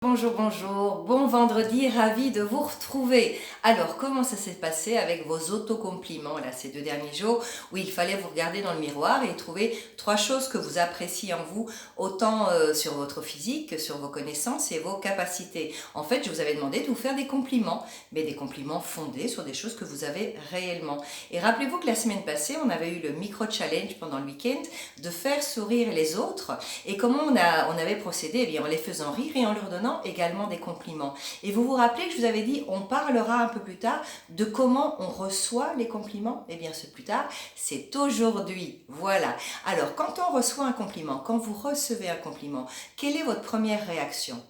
Bonjour, bonjour, bon vendredi, ravi de vous retrouver. Alors, comment ça s'est passé avec vos autocompliments là, ces 2 derniers jours où il fallait vous regarder dans le miroir et trouver 3 choses que vous appréciez en vous, autant sur votre physique que sur vos connaissances et vos capacités. En fait, je vous avais demandé de vous faire des compliments, mais des compliments fondés sur des choses que vous avez réellement. Et rappelez-vous que la semaine passée, on avait eu le micro-challenge pendant le week-end de faire sourire les autres. Et comment on avait procédé? Eh bien, en les faisant rire et en leur donnant également des compliments. Et vous vous rappelez que je vous avais dit, on parlera un peu plus tard de comment on reçoit les compliments? Eh bien, ce plus tard, c'est aujourd'hui. Voilà. Alors, quand on reçoit un compliment, quand vous recevez un compliment, quelle est votre première réaction?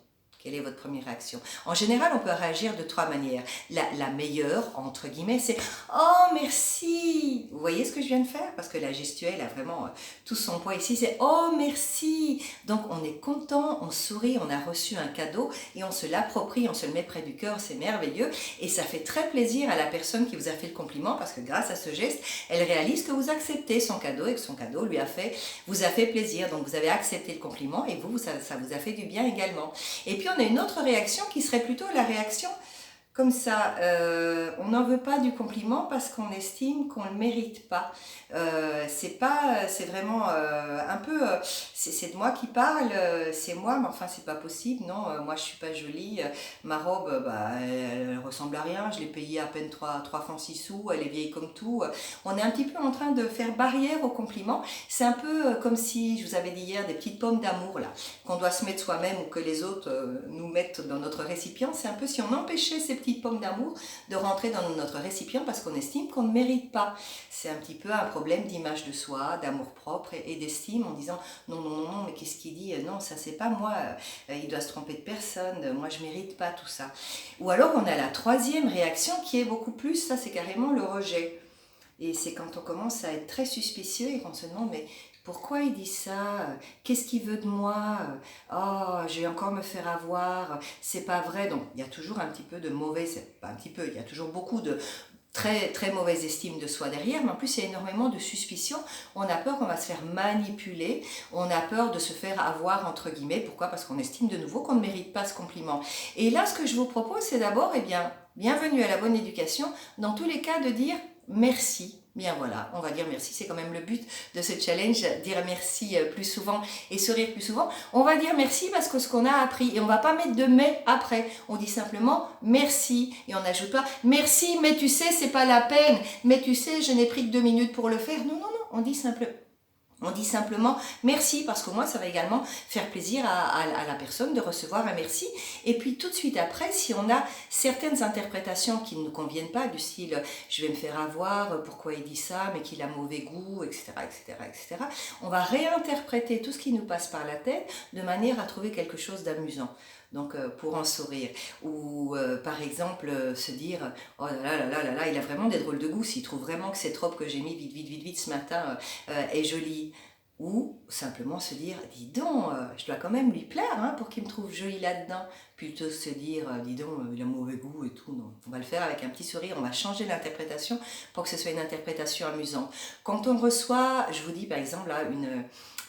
Quelle est votre première réaction? En général, on peut réagir de 3 manières. La meilleure, entre guillemets, c'est «Oh, merci!» Vous voyez ce que je viens de faire? Parce que la gestuelle a vraiment tout son poids ici. C'est «Oh, merci!» Donc, on est content, on sourit, on a reçu un cadeau et on se l'approprie, on se le met près du cœur, c'est merveilleux. Et ça fait très plaisir à la personne qui vous a fait le compliment parce que grâce à ce geste, elle réalise que vous acceptez son cadeau et que son cadeau vous a fait plaisir. Donc, vous avez accepté le compliment et ça vous a fait du bien également. Et puis, on a une autre réaction qui serait plutôt la réaction comme ça, on n'en veut pas du compliment parce qu'on estime qu'on ne le mérite pas. C'est vraiment un peu, c'est de moi qui parle, c'est moi, mais enfin c'est pas possible, non, moi je suis pas jolie, ma robe, elle ressemble à rien, je l'ai payée à peine 3 francs 6 sous, elle est vieille comme tout. On est un petit peu en train de faire barrière au compliment. C'est un peu comme si, je vous avais dit hier, des petites pommes d'amour là, qu'on doit se mettre soi-même ou que les autres nous mettent dans notre récipient. C'est un peu si on empêchait ces petites pommes d'amour de rentrer dans notre récipient parce qu'on estime qu'on ne mérite pas. C'est un petit peu un problème d'image de soi, d'amour propre et d'estime en disant non, non, non, non, mais qu'est-ce qu'il dit? Non, ça c'est pas moi, il doit se tromper de personne, moi je mérite pas tout ça. Ou alors on a la troisième réaction qui est beaucoup plus, ça c'est carrément le rejet. Et c'est quand on commence à être très suspicieux et qu'on se demande mais pourquoi il dit ça? Qu'est-ce qu'il veut de moi? Oh, je vais encore me faire avoir, c'est pas vrai. Donc il y a toujours un petit peu de mauvaise, pas un petit peu, il y a toujours beaucoup de très très mauvaise estime de soi derrière, mais en plus il y a énormément de suspicion. On a peur qu'on va se faire manipuler, on a peur de se faire avoir entre guillemets. Pourquoi? Parce qu'on estime de nouveau qu'on ne mérite pas ce compliment. Et là, ce que je vous propose, c'est d'abord, eh bien, bienvenue à la bonne éducation, dans tous les cas de dire merci. Bien voilà, on va dire merci, c'est quand même le but de ce challenge, dire merci plus souvent et sourire plus souvent. On va dire merci parce que ce qu'on a appris, et on va pas mettre de mais après, on dit simplement merci et on n'ajoute pas merci mais tu sais c'est pas la peine, mais tu sais je n'ai pris que 2 minutes pour le faire. Non, non, non, on dit simplement merci parce qu'au moins ça va également faire plaisir à la personne de recevoir un merci. Et puis tout de suite après, si on a certaines interprétations qui ne nous conviennent pas, du style je vais me faire avoir, pourquoi il dit ça, mais qu'il a mauvais goût, etc., etc., etc., on va réinterpréter tout ce qui nous passe par la tête de manière à trouver quelque chose d'amusant. Donc pour en sourire. Ou par exemple se dire oh là là là là là là, il a vraiment des drôles de goût s'il trouve vraiment que cette robe que j'ai mis vite vite vite vite ce matin est jolie. Ou simplement se dire dis donc je dois quand même lui plaire hein, pour qu'il me trouve jolie là-dedans. Plutôt se dire dis donc il a mauvais goût et tout. Non, on va le faire avec un petit sourire, on va changer l'interprétation pour que ce soit une interprétation amusante. Quand on reçoit, je vous dis par exemple là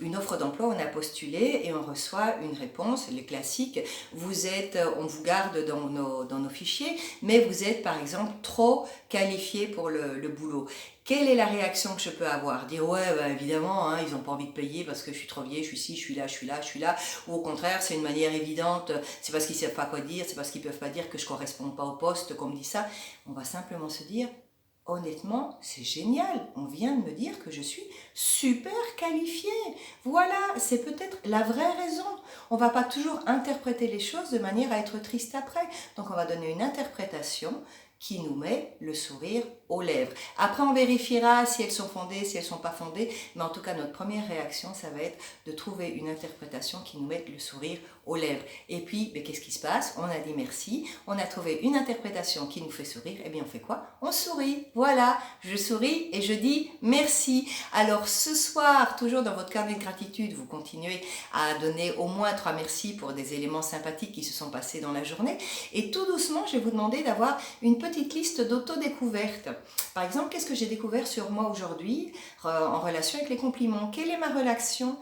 une offre d'emploi, on a postulé et on reçoit une réponse, le classique, on vous garde dans nos fichiers, mais vous êtes par exemple trop qualifié pour le boulot. Quelle est la réaction que je peux avoir? Dire ouais bah, évidemment hein, ils n'ont pas envie de payer parce que je suis trop vieille, je suis ci, je suis là, je suis là, je suis là, ou au contraire c'est une manière évidente, c'est parce qu'ils ne savent pas quoi dire, c'est parce qu'ils ne peuvent pas dire que je ne corresponds pas au poste qu'on me dit ça. On va simplement se dire honnêtement, c'est génial, on vient de me dire que je suis super qualifiée. Voilà, c'est peut-être la vraie raison. On ne va pas toujours interpréter les choses de manière à être triste après. Donc on va donner une interprétation qui nous met le sourire aux lèvres. Après, on vérifiera si elles sont fondées, si elles ne sont pas fondées, mais en tout cas, notre première réaction, ça va être de trouver une interprétation qui nous mette le sourire aux lèvres. Et puis, qu'est-ce qui se passe? On a dit merci, on a trouvé une interprétation qui nous fait sourire, et bien on fait quoi? On sourit, voilà, je souris et je dis merci. Alors ce soir, toujours dans votre carnet de gratitude, vous continuez à donner au moins 3 merci pour des éléments sympathiques qui se sont passés dans la journée, et tout doucement, je vais vous demander d'avoir une petite liste d'auto-découverte. Par exemple, qu'est-ce que j'ai découvert sur moi aujourd'hui en relation avec les compliments? Quelle est ma réaction,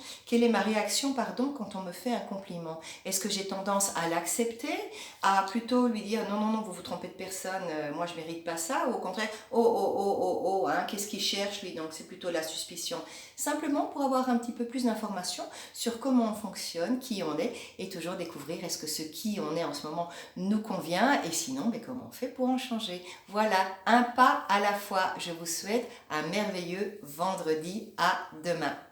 quand on me fait un compliment? Est-ce que j'ai tendance à l'accepter, à plutôt lui dire non, non, non, vous vous trompez de personne, moi je mérite pas ça, ou au contraire, oh, oh, oh, oh, oh, hein, qu'est-ce qu'il cherche lui, donc c'est plutôt la suspicion. Simplement pour avoir un petit peu plus d'informations sur comment on fonctionne, qui on est, et toujours découvrir est-ce que ce qui on est en ce moment nous convient, et sinon, mais comment on fait pour en changer. Voilà, un pas à la fois. Je vous souhaite un merveilleux vendredi. À demain.